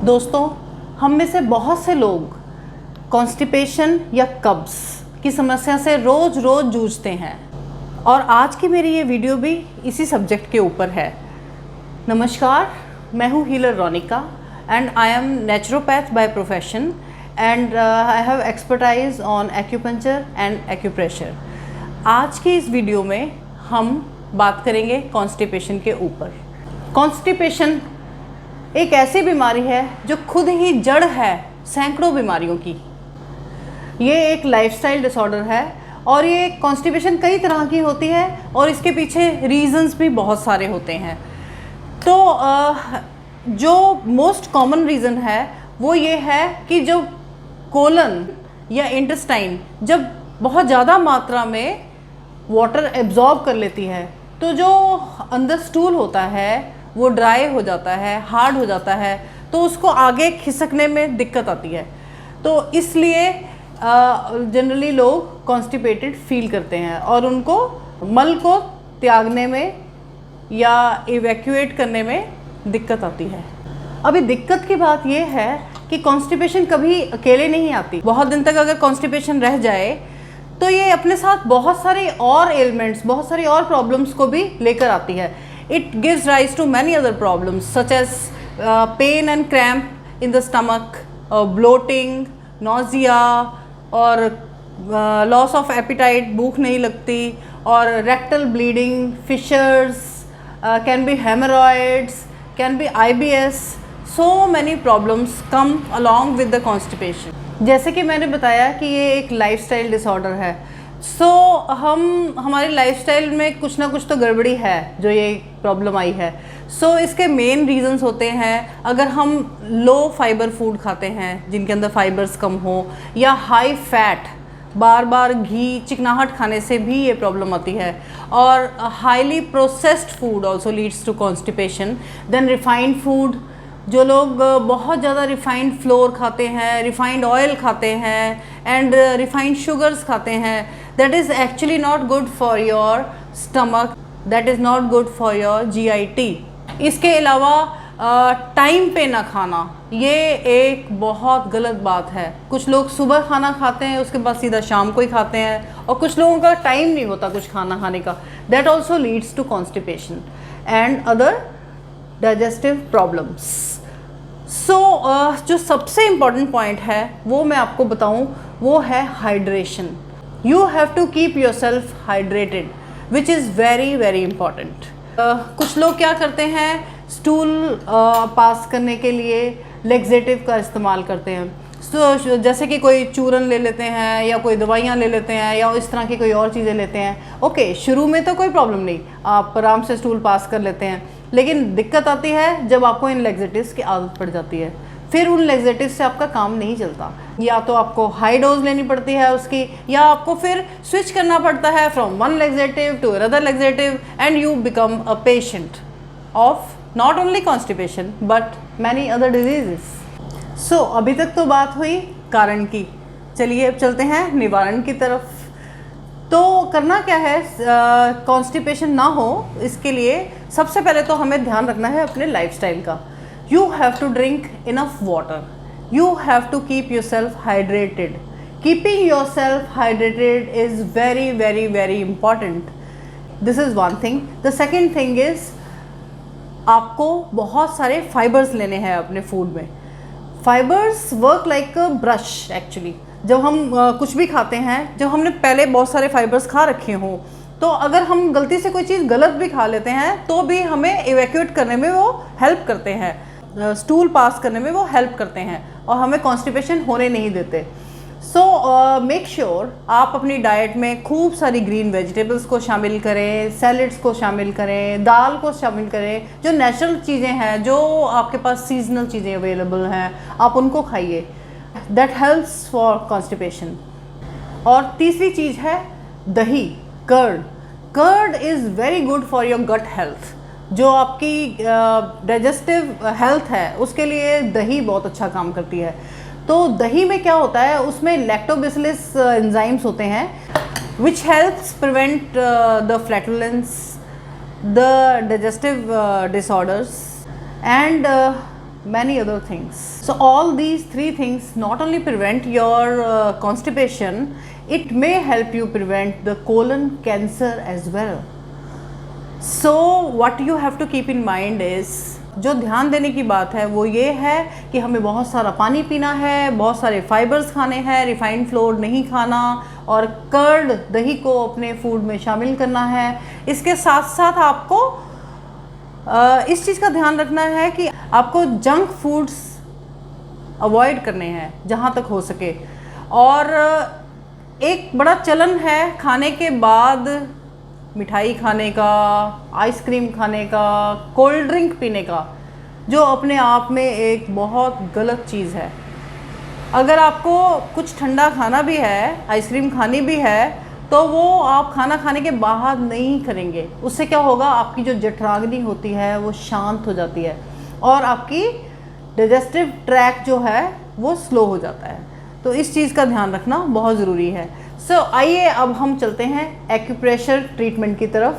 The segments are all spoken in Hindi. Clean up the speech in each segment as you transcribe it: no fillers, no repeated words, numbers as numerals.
दोस्तों, हम में से बहुत से लोग कॉन्स्टिपेशन या कब्ज़ की समस्या से रोज़ जूझते हैं और आज की मेरी ये वीडियो भी इसी सब्जेक्ट के ऊपर है। नमस्कार, मैं हूँ healer Ronika and I am naturopath by profession and I have expertise on acupuncture and acupressure. आज की इस वीडियो में हम बात करेंगे कॉन्स्टिपेशन के ऊपर। कॉन्स्टिपेशन एक ऐसी बीमारी है जो खुद ही जड़ है सैकड़ों बीमारियों की। ये एक लाइफस्टाइल डिसऑर्डर है और ये कॉन्स्टिपेशन कई तरह की होती है और इसके पीछे रीजंस भी बहुत सारे होते हैं। तो जो मोस्ट कॉमन रीज़न है वो ये है कि जो कोलन या इंटेस्टाइन जब बहुत ज़्यादा मात्रा में वाटर एब्जॉर्ब कर लेती है तो जो अंदर स्टूल होता है वो ड्राई हो जाता है, हार्ड हो जाता है, तो उसको आगे खिसकने में दिक्कत आती है। तो इसलिए जनरली लोग कॉन्स्टिपेटेड फील करते हैं और उनको मल को त्यागने में या इवैक्यूएट करने में दिक्कत आती है। अभी दिक्कत की बात यह है कि कॉन्स्टिपेशन कभी अकेले नहीं आती। बहुत दिन तक अगर कॉन्स्टिपेशन रह जाए तो ये अपने साथ बहुत सारे और एलिमेंट्स, बहुत सारी और प्रॉब्लम्स को भी लेकर आती है। It gives rise to many other problems such as pain and cramp in the stomach, bloating, nausea और loss of appetite, भूख नहीं लगती, और rectal bleeding, fissures, can be hemorrhoids, can be IBS. So many problems come along with the constipation. जैसे कि मैंने बताया कि ये एक लाइफस्टाइल डिसऑर्डर है। हमारी लाइफस्टाइल में कुछ ना कुछ तो गड़बड़ी है जो ये प्रॉब्लम आई है। इसके मेन रीजंस होते हैं, अगर हम लो फाइबर फूड खाते हैं जिनके अंदर फाइबर्स कम हो, या हाई फैट बार बार घी चिकनाहट खाने से भी ये प्रॉब्लम आती है, और highly processed food also leads to constipation. Then refined food, जो लोग बहुत ज़्यादा रिफाइंड फ्लोर खाते हैं, रिफाइंड ऑयल खाते हैं एंड रिफाइंड शुगर्स खाते हैं, that is actually not good for your stomach, that is not good for your GIT। इसके अलावा टाइम पे ना खाना, ये एक बहुत गलत बात है। कुछ लोग सुबह खाना खाते हैं, उसके बाद सीधा शाम को ही खाते हैं, और कुछ लोगों का टाइम नहीं होता कुछ खाना खाने का। That also leads to constipation and other digestive problems. जो सबसे इम्पॉर्टेंट पॉइंट है वो मैं आपको बताऊं, वो है hydration. You have to keep yourself hydrated which is very very important. कुछ लोग क्या करते हैं, स्टूल पास करने के लिए लेग्जेटिव का इस्तेमाल करते हैं। जैसे कि कोई चूरन ले लेते हैं या कोई दवाइयाँ ले लेते हैं या इस तरह की कोई और चीज़ें लेते हैं। ओके, शुरू में तो कोई प्रॉब्लम नहीं, आप आराम से स्टूल पास कर लेते हैं, लेकिन दिक्कत आती है जब आपको इन लेग्जेटिव्स की आदत पड़ जाती है। फिर उन लेग्जेटिव्स से आपका काम नहीं चलता, या तो आपको हाई डोज लेनी पड़ती है उसकी, या आपको फिर स्विच करना पड़ता है from one laxative to another laxative and you become a patient of not only constipation but many other diseases. अभी तक तो बात हुई कारण की, चलिए अब चलते हैं निवारण की तरफ। तो करना क्या है कॉन्स्टिपेशन ना हो, इसके लिए सबसे पहले तो हमें ध्यान रखना है अपने लाइफस्टाइल का। You have to drink enough water, you have to keep yourself hydrated. Keeping yourself hydrated is very very very important. This is one thing. The second thing is आपको बहुत सारे फाइबर्स लेने हैं अपने फूड में। Fibres work like a brush actually. जब हम कुछ भी खाते हैं, जब हमने पहले बहुत सारे फाइबर्स खा रखे हों, तो अगर हम गलती से कोई चीज़ गलत भी खा लेते हैं तो भी हमें इवैक्यूएट करने में वो हेल्प करते हैं, स्टूल पास करने में वो हेल्प करते हैं और हमें कॉन्स्टिपेशन होने नहीं देते। मेक श्योर आप अपनी डाइट में खूब सारी ग्रीन वेजिटेबल्स को शामिल करें, सैलड्स को शामिल करें, दाल को शामिल करें। जो नेचुरल चीज़ें हैं, जो आपके पास सीजनल चीज़ें अवेलेबल हैं, आप उनको खाइए। That helps for constipation. और तीसरी चीज़ है दही, curd. Curd is very good for your gut health. जो आपकी डाइजेस्टिव हेल्थ है उसके लिए दही बहुत अच्छा काम करती है। तो दही में क्या होता है, उसमें लैक्टोबैसिलस एंजाइम्स होते हैं which helps prevent the flatulence, the digestive disorders and many other things. So all these three things not only prevent your constipation, it may help you prevent the colon cancer as well. So what you have to keep in mind is, जो ध्यान देने की बात है वो ये है कि हमें बहुत सारा पानी पीना है, बहुत सारे फाइबर्स खाने हैं, रिफाइंड फ्लोर नहीं खाना, और कर्ड दही को अपने फूड में शामिल करना है। इसके साथ साथ आपको इस चीज़ का ध्यान रखना है कि आपको जंक फूड्स अवॉइड करने हैं जहाँ तक हो सके। और एक बड़ा चलन है खाने के बाद मिठाई खाने का, आइसक्रीम खाने का, कोल्ड ड्रिंक पीने का, जो अपने आप में एक बहुत गलत चीज़ है। अगर आपको कुछ ठंडा खाना भी है, आइसक्रीम खानी भी है, तो वो आप खाना खाने के बाद नहीं करेंगे। उससे क्या होगा, आपकी जो जठराग्नि होती है वो शांत हो जाती है और आपकी डाइजेस्टिव ट्रैक जो है वो स्लो हो जाता है। तो इस चीज़ का ध्यान रखना बहुत ज़रूरी है। सो आइए अब हम चलते हैं एक्यूप्रेशर ट्रीटमेंट की तरफ।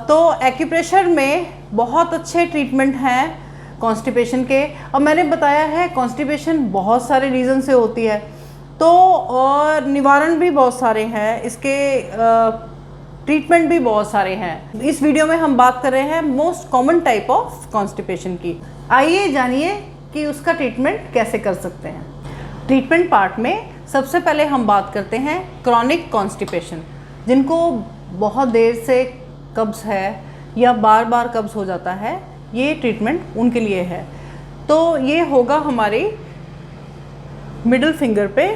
तो एक्यूप्रेशर में बहुत अच्छे ट्रीटमेंट हैं कॉन्स्टिपेशन के। अब मैंने बताया है कॉन्स्टिपेशन बहुत सारे रीज़न से होती है, तो और निवारण भी बहुत सारे हैं, इसके ट्रीटमेंट भी बहुत सारे हैं। इस वीडियो में हम बात कर रहे हैं most common type of constipation की। आइए जानिए कि उसका ट्रीटमेंट कैसे कर सकते हैं। ट्रीटमेंट पार्ट में सबसे पहले हम बात करते हैं क्रॉनिक कॉन्स्टिपेशन, जिनको बहुत देर से कब्ज़ है या बार बार कब्ज़ हो जाता है, ये ट्रीटमेंट उनके लिए है। तो ये होगा हमारी मिडिल फिंगर पे,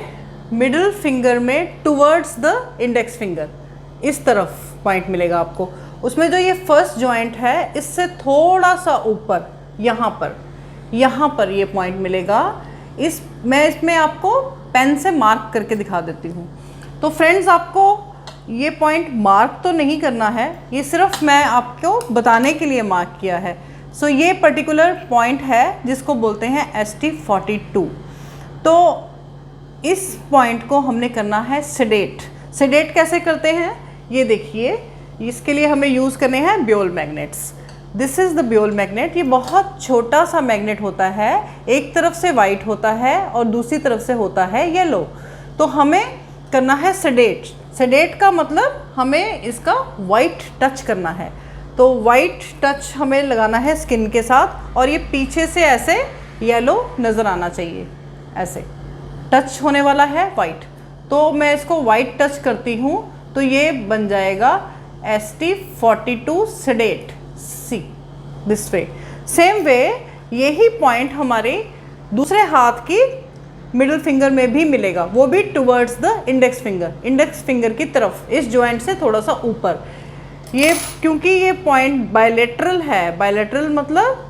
मिडिल फिंगर में टुवर्ड्स द इंडेक्स फिंगर, इस तरफ पॉइंट मिलेगा आपको। उसमें जो ये फर्स्ट जॉइंट है इससे थोड़ा सा ऊपर यहाँ पर ये पॉइंट मिलेगा। मैं इसमें आपको पेन से मार्क करके दिखा देती हूँ। तो फ्रेंड्स, आपको ये पॉइंट मार्क तो नहीं करना है, ये सिर्फ मैं आपको बताने के लिए मार्क किया है। सो ये पर्टिकुलर पॉइंट है जिसको बोलते हैं ST42। तो इस पॉइंट को हमने करना है सेडेट। सेडेट कैसे करते हैं ये देखिए। इसके लिए हमें यूज़ करने हैं ब्योल मैग्नेट्स। दिस इज़ द ब्योल मैग्नेट। ये बहुत छोटा सा मैग्नेट होता है, एक तरफ से वाइट होता है और दूसरी तरफ से होता है येलो। तो हमें करना है सेडेट। सेडेट का मतलब हमें इसका वाइट टच करना है। तो वाइट टच हमें लगाना है स्किन के साथ, और ये पीछे से ऐसे येलो नज़र आना चाहिए, ऐसे टच होने वाला है वाइट। तो मैं इसको वाइट टच करती हूँ तो ये बन जाएगा ST42 sedate, see this way. Same way यही पॉइंट हमारे दूसरे हाथ की मिडिल फिंगर में भी मिलेगा, वो भी towards the index finger, index finger की तरफ, इस जॉइंट से थोड़ा सा ऊपर। ये क्योंकि ये पॉइंट बायलेटरल है, बायलेटरल मतलब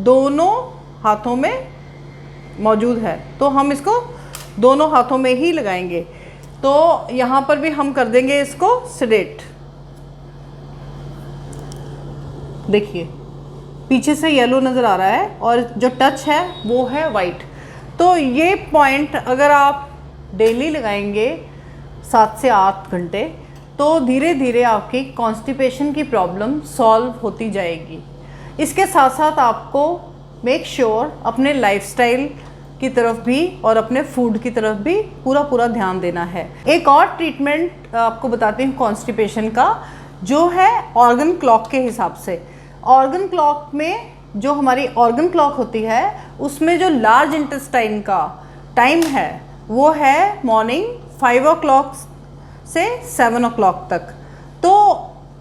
दोनों हाथों में मौजूद है, तो हम इसको दोनों हाथों में ही लगाएंगे। तो यहाँ पर भी हम कर देंगे इसको सेडेट। देखिए पीछे से येलो नज़र आ रहा है और जो टच है वो है वाइट। तो ये पॉइंट अगर आप डेली लगाएंगे 7 से 8 घंटे, तो धीरे धीरे आपकी कॉन्स्टिपेशन की प्रॉब्लम सॉल्व होती जाएगी। इसके साथ साथ आपको मेक श्योर अपने लाइफस्टाइल की तरफ भी और अपने फूड की तरफ भी पूरा ध्यान देना है। एक और ट्रीटमेंट आपको बताती हूँ कॉन्स्टिपेशन का, जो है ऑर्गन क्लॉक के हिसाब से। ऑर्गन क्लॉक में जो हमारी ऑर्गन क्लॉक होती है उसमें जो लार्ज इंटेस्टाइन का टाइम है वो है मॉर्निंग 5 o'clock से 7 o'clock तक। तो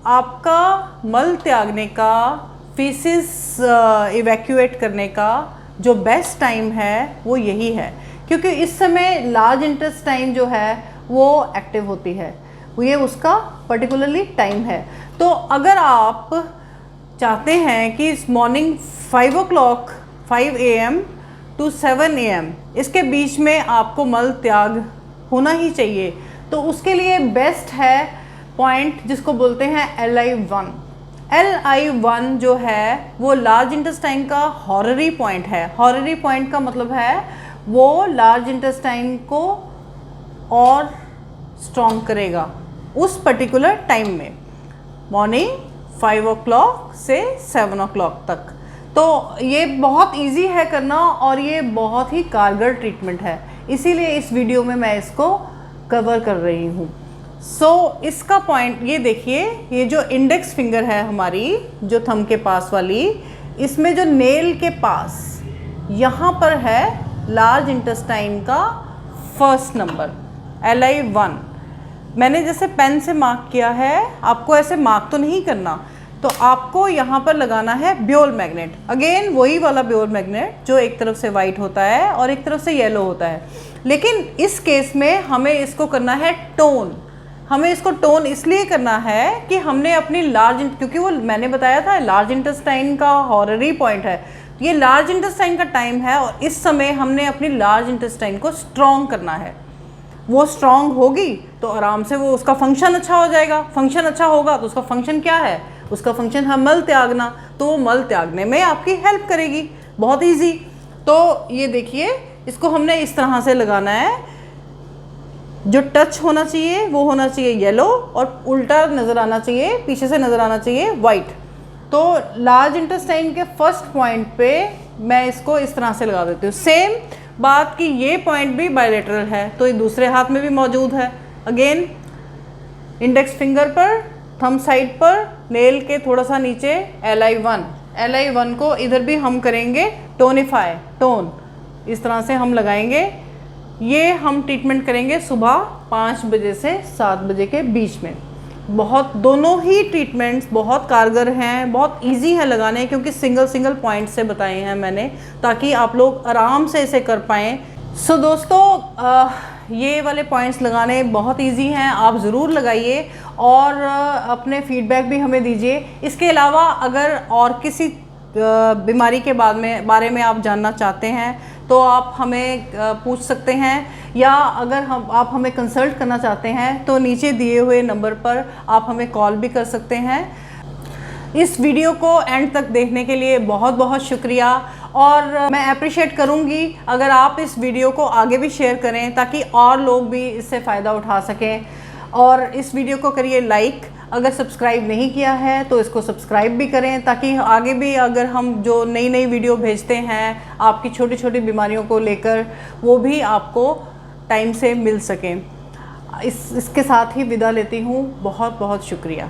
आपका मल त्यागने का, फीसिस इवैक्यूएट करने का जो बेस्ट टाइम है वो यही है, क्योंकि इस समय लार्ज इंटेस्टाइन जो है वो एक्टिव होती है, ये उसका पर्टिकुलरली टाइम है। तो अगर आप चाहते हैं कि इस morning 5 o'clock 5 AM to 7 AM इसके बीच में आपको मल त्याग होना ही चाहिए, तो उसके लिए बेस्ट है पॉइंट जिसको बोलते हैं LI1। LI1 जो है वो लार्ज इंटेस्टाइन का हॉररी पॉइंट है। हॉररी पॉइंट का मतलब है वो लार्ज इंटेस्टाइन को और स्ट्रॉन्ग करेगा उस पर्टिकुलर टाइम में, मॉर्निंग 5 o'clock से 7 o'clock तक। तो ये बहुत इजी है करना और ये बहुत ही कारगर ट्रीटमेंट है, इसीलिए इस वीडियो में मैं इसको कवर कर रही हूँ। इसका पॉइंट ये देखिए, ये जो इंडेक्स फिंगर है हमारी, जो थंब के पास वाली, इसमें जो नेल के पास यहाँ पर है लार्ज इंटेस्टाइन का फर्स्ट नंबर LI1। मैंने जैसे पेन से मार्क किया है, आपको ऐसे मार्क तो नहीं करना, तो आपको यहाँ पर लगाना है ब्योल मैग्नेट। अगेन वही वाला ब्योल मैग्नेट जो एक तरफ से वाइट होता है और एक तरफ से येलो होता है, लेकिन इस केस में हमें इसको करना है टोन। हमें इसको टोन इसलिए करना है कि हमने अपनी क्योंकि वो मैंने बताया था लार्ज इंटेस्टाइन का हॉररी पॉइंट है, ये लार्ज इंटेस्टाइन का टाइम है और इस समय हमने अपनी लार्ज इंटेस्टाइन को स्ट्रॉन्ग करना है। वो स्ट्रॉन्ग होगी तो आराम से वो उसका फंक्शन अच्छा हो जाएगा। फंक्शन अच्छा होगा तो उसका फंक्शन क्या है, उसका फंक्शन है मल त्यागना, तो वो मल त्यागने में आपकी हेल्प करेगी, बहुत ईजी। तो ये देखिए, इसको हमने इस तरह से लगाना है, जो टच होना चाहिए वो होना चाहिए येलो और उल्टा नज़र आना चाहिए, पीछे से नज़र आना चाहिए वाइट। तो लार्ज इंटेस्टाइन के फर्स्ट पॉइंट पे मैं इसको इस तरह से लगा देती हूँ। सेम बात कि ये पॉइंट भी बायलेटरल है, तो ये दूसरे हाथ में भी मौजूद है। अगेन इंडेक्स फिंगर पर, थंब साइड पर, नेल के थोड़ा सा नीचे LI1 को इधर भी हम करेंगे टोनिफाई, टोन इस तरह से हम लगाएंगे। ये हम ट्रीटमेंट करेंगे सुबह 5 बजे से 7 बजे के बीच में। दोनों ही ट्रीटमेंट्स बहुत कारगर हैं, बहुत इजी है लगाने, क्योंकि सिंगल पॉइंट से बताए हैं मैंने, ताकि आप लोग आराम से इसे कर पाएँ। दोस्तों ये वाले पॉइंट्स लगाने बहुत इजी हैं, आप ज़रूर लगाइए और अपने फीडबैक भी हमें दीजिए। इसके अलावा अगर और किसी बीमारी के बारे में आप जानना चाहते हैं तो आप हमें पूछ सकते हैं, या अगर आप हमें कंसल्ट करना चाहते हैं तो नीचे दिए हुए नंबर पर आप हमें कॉल भी कर सकते हैं। इस वीडियो को एंड तक देखने के लिए बहुत बहुत शुक्रिया, और मैं अप्रिशिएट करूँगी अगर आप इस वीडियो को आगे भी शेयर करें ताकि और लोग भी इससे फ़ायदा उठा सकें। और इस वीडियो को करिए लाइक, अगर सब्सक्राइब नहीं किया है तो इसको सब्सक्राइब भी करें, ताकि आगे भी अगर हम जो नई वीडियो भेजते हैं आपकी छोटी छोटी बीमारियों को लेकर, वो भी आपको टाइम से मिल सकें। इसके साथ ही विदा लेती हूँ। बहुत बहुत शुक्रिया।